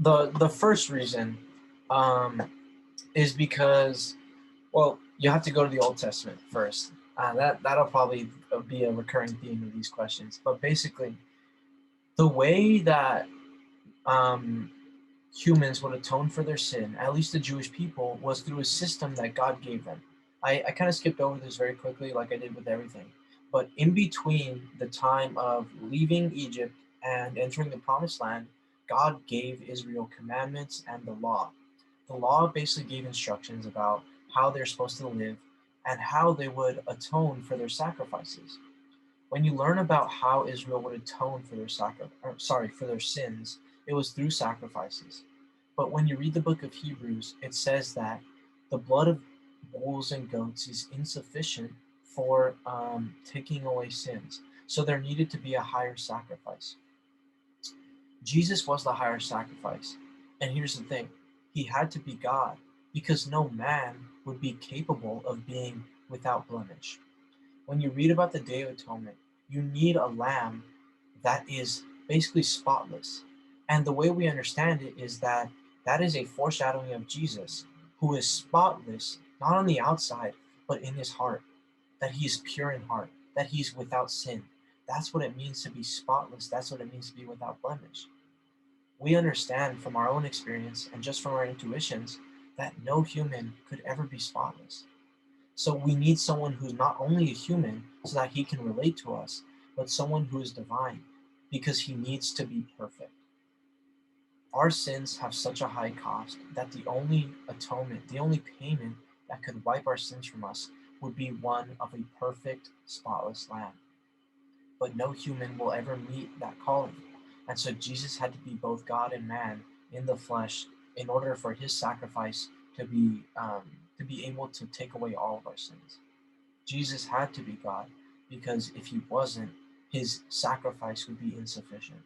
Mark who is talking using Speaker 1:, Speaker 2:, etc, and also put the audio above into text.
Speaker 1: The first reason um, is because, well, you have to go to the Old Testament first. That'll probably be a recurring theme of these questions. But basically, the way that um, humans would atone for their sin, at least the Jewish people, was through a system that God gave them. I kind of skipped over this very quickly, like I did with everything. But in between the time of leaving Egypt and entering the Promised Land, God gave Israel commandments and the law. The law basically gave instructions about how they're supposed to live and how they would atone for their sacrifices. When you learn about how Israel would atone for for their sins, it was through sacrifices. But when you read the book of Hebrews, it says that the blood of bulls and goats is insufficient for taking away sins. So there needed to be a higher sacrifice. Jesus was the higher sacrifice. And here's the thing, he had to be God because no man would be capable of being without blemish. When you read about the Day of Atonement, you need a lamb that is basically spotless. And the way we understand it is that that is a foreshadowing of Jesus, who is spotless, not on the outside, but in his heart, that he is pure in heart, that he's without sin. That's what it means to be spotless. That's what it means to be without blemish. We understand from our own experience and just from our intuitions that no human could ever be spotless. So we need someone who's not only a human so that he can relate to us, but someone who is divine because he needs to be perfect. Our sins have such a high cost that the only atonement, the only payment that could wipe our sins from us would be one of a perfect, spotless lamb. But no human will ever meet that calling. And so Jesus had to be both God and man in the flesh in order for his sacrifice to be able to take away all of our sins. Jesus had to be God because if he wasn't, his sacrifice would be insufficient.